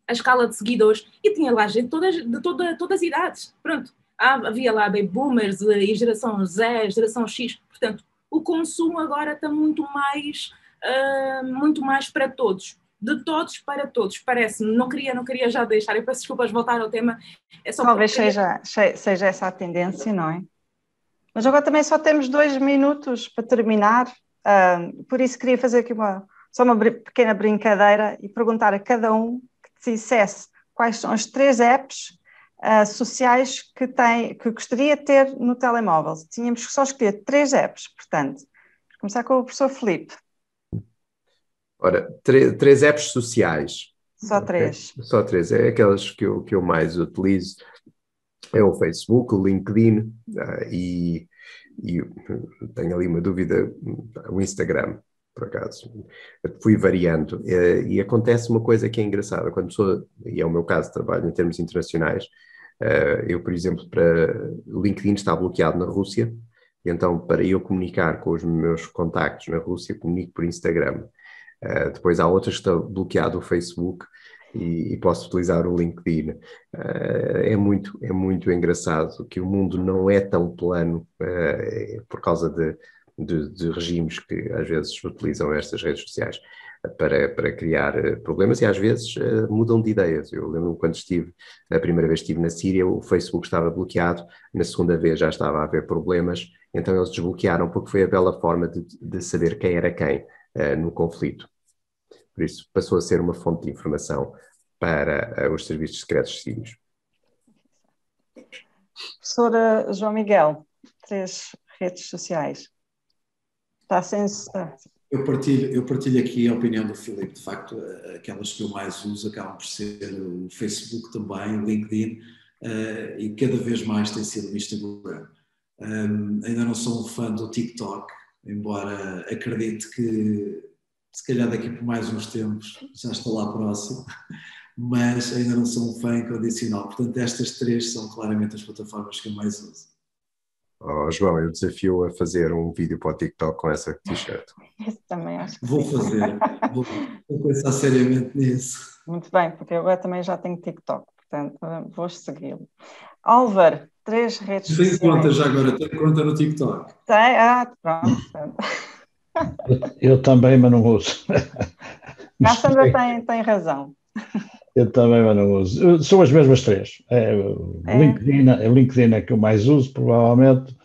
a escala de seguidores e tinha lá gente de todas as idades. Pronto, havia lá baby boomers e geração Z, geração X. Portanto, o consumo agora está muito mais para todos. De todos para todos, parece-me. Não queria já deixar, eu peço desculpas voltar ao tema. É só talvez seja essa a tendência, não é? Mas agora também só temos 2 minutos para terminar, por isso queria fazer aqui só uma pequena brincadeira e perguntar a cada um que dissesse quais são as 3 apps sociais que gostaria de ter no telemóvel. Tínhamos que só escolher 3 apps, portanto. Vamos começar com o professor Filipe. Ora, 3 apps sociais. Só 3. Okay? Só 3. É aquelas que eu mais utilizo. É o Facebook, o LinkedIn e tenho ali uma dúvida, o Instagram, por acaso. Fui variando e acontece uma coisa que é engraçada. Quando e é o meu caso, trabalho em termos internacionais, eu, por exemplo, para o LinkedIn está bloqueado na Rússia, então para eu comunicar com os meus contactos na Rússia, comunico por Instagram. Depois há outras que estão bloqueado o Facebook e posso utilizar o LinkedIn. É muito engraçado que o mundo não é tão plano por causa de regimes que às vezes utilizam estas redes sociais para criar problemas e às vezes mudam de ideias. Eu lembro-me quando a primeira vez que estive na Síria, o Facebook estava bloqueado, na segunda vez já estava a haver problemas, então eles desbloquearam porque foi a bela forma de saber quem era quem no conflito. Por isso, passou a ser uma fonte de informação para os serviços secretos sírios. Professora João Miguel, 3 redes sociais. Está sem... Eu partilho aqui a opinião do Filipe. De facto, aquelas que eu mais uso acabam por ser o Facebook também, o LinkedIn, e cada vez mais tem sido o Instagram. Ainda não sou um fã do TikTok, embora acredite que se calhar daqui por mais uns tempos já estou lá próximo, mas ainda não sou um fã incondicional. Portanto, estas três são claramente as plataformas que eu mais uso. Oh, João, eu desafio a fazer um vídeo para o TikTok com essa t-shirt. Isso também acho que Vou sim. fazer, vou pensar seriamente nisso. Muito bem, porque eu agora também já tenho TikTok, portanto vou segui-lo. Álvaro, 3 redes sociais. Tem conta já agora, tem conta no TikTok? Tem? Pronto. Eu também, mas não uso. A Sandra tem razão. Eu também, mas não uso. São as mesmas três. LinkedIn é que eu mais uso, provavelmente.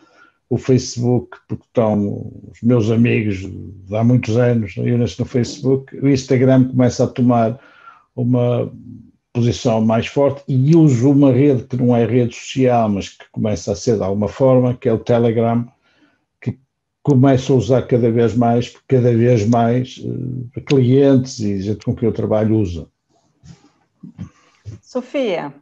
O Facebook, porque estão os meus amigos de há muitos anos, eu nasci no Facebook. O Instagram começa a tomar uma posição mais forte e uso uma rede que não é rede social, mas que começa a ser de alguma forma, que é o Telegram, que começo a usar cada vez mais, porque cada vez mais clientes e gente com quem eu trabalho usa. Sofia.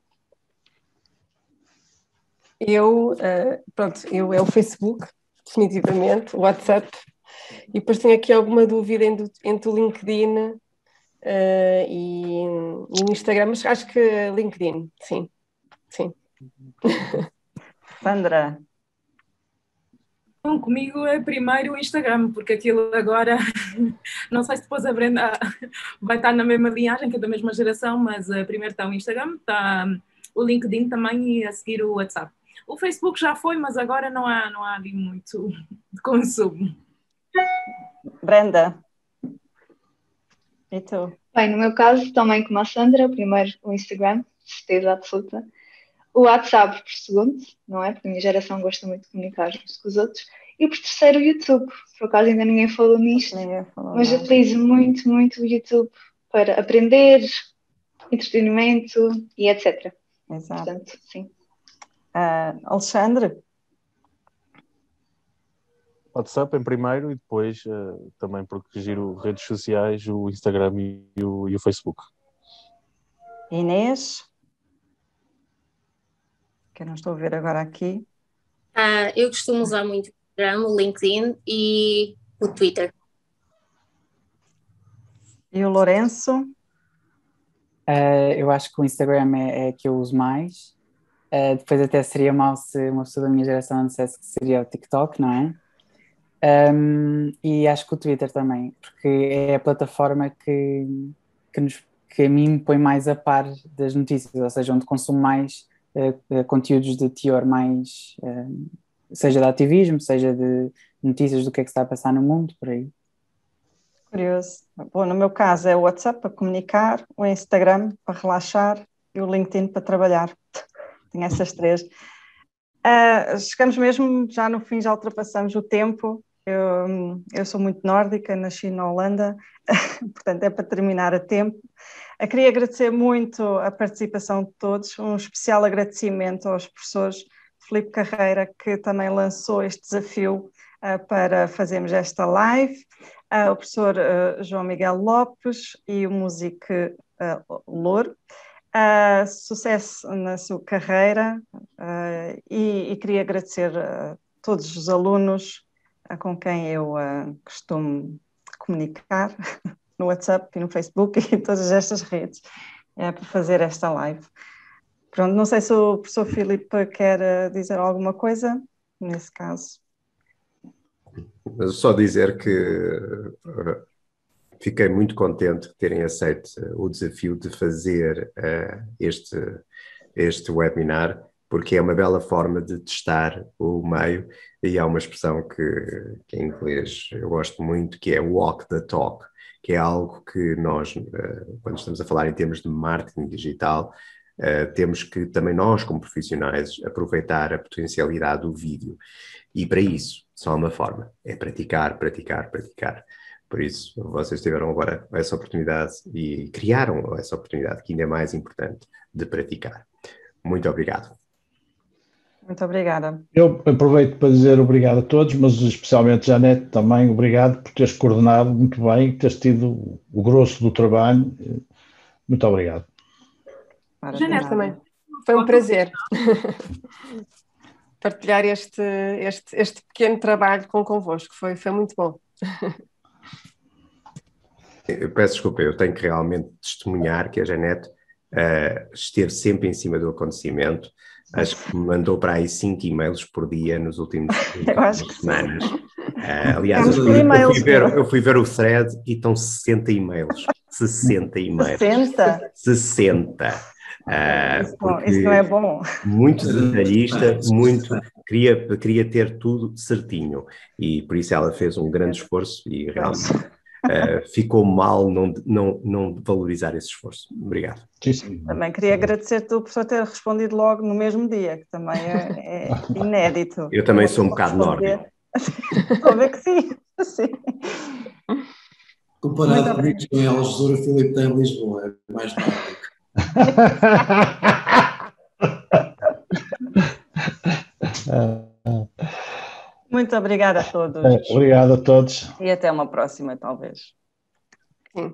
Pronto, é o Facebook, definitivamente, o WhatsApp, e depois tenho aqui alguma dúvida entre o LinkedIn e o Instagram, mas acho que LinkedIn, sim. Sandra. Bom, comigo é primeiro o Instagram, porque aquilo agora, não sei se depois a Brenda vai estar na mesma linhagem, que é da mesma geração, mas primeiro está o Instagram, está o LinkedIn também e a seguir o WhatsApp. O Facebook já foi, mas agora não há ali muito de consumo. Brenda. E tu? Bem, no meu caso, também como a Sandra, primeiro o Instagram, certeza absoluta. O WhatsApp por segundo, não é? Porque a minha geração gosta muito de comunicar uns com os outros. E por terceiro o YouTube. Por acaso ainda ninguém falou nisto, mas eu utilizo muito, muito o YouTube para aprender, entretenimento e etc. Exato. Portanto, sim. Alexandre? WhatsApp em primeiro e depois também porque giro redes sociais, o Instagram e o Facebook. Inês? Que eu não estou a ver agora aqui. Eu costumo usar muito o Instagram, o LinkedIn e o Twitter. E o Lourenço? Eu acho que o Instagram é que eu uso mais. Depois até seria mal se uma pessoa da minha geração não dissesse que seria o TikTok, não é? E acho que o Twitter também, porque é a plataforma que a mim me põe mais a par das notícias, ou seja, onde consumo mais conteúdos de teor mais, seja de ativismo, seja de notícias do que é que está a passar no mundo, por aí. Curioso. Bom, no meu caso é o WhatsApp para comunicar, o Instagram para relaxar e o LinkedIn para trabalhar. Tenho essas três. Chegamos mesmo já no fim, já ultrapassamos o tempo. Eu sou muito nórdica, nasci na Holanda, portanto é para terminar a tempo. Queria agradecer muito a participação de todos, um especial agradecimento aos professores Filipe Carreira, que também lançou este desafio para fazermos esta live, o professor João Miguel Lopes e o músico Louro. Sucesso na sua carreira e queria agradecer a todos os alunos com quem eu costumo comunicar no WhatsApp e no Facebook e em todas estas redes para fazer esta live. Pronto, não sei se o professor Filipe quer dizer alguma coisa nesse caso. Só dizer que fiquei muito contente de terem aceito o desafio de fazer este webinar, porque é uma bela forma de testar o meio, e há uma expressão que em inglês eu gosto muito, que é walk the talk, que é algo que nós, quando estamos a falar em termos de marketing digital, temos que também nós, como profissionais, aproveitar a potencialidade do vídeo. E para isso, só há uma forma, é praticar, praticar, praticar. Por isso, vocês tiveram agora essa oportunidade e criaram essa oportunidade, que ainda é mais importante, de praticar. Muito obrigado. Muito obrigada. Eu aproveito para dizer obrigado a todos, mas especialmente Janete também, obrigado por teres coordenado muito bem, teres tido o grosso do trabalho. Muito obrigado. Janete também. Foi um prazer partilhar este pequeno trabalho convosco. Foi muito bom. Eu peço desculpa, eu tenho que realmente testemunhar que a Janete esteve sempre em cima do acontecimento. Acho que me mandou para aí 5 e-mails por dia nos últimos semanas. Aliás, eu fui ver o thread e estão 60 e-mails. 60 e-mails. 60. Isso não é bom. Muito detalhista, queria ter tudo certinho. E por isso ela fez um grande esforço e realmente ficou mal não valorizar esse esforço. Obrigado. Também queria agradecer-te por só ter respondido logo no mesmo dia, que também é inédito. Eu também sou um bocado nórdico. Estou a ver que sim. Comparado comigo, estou em Algesura, o Filipe está em Lisboa, é mais nórdico. Muito obrigada a todos. Obrigado a todos. E até uma próxima, talvez. Sim.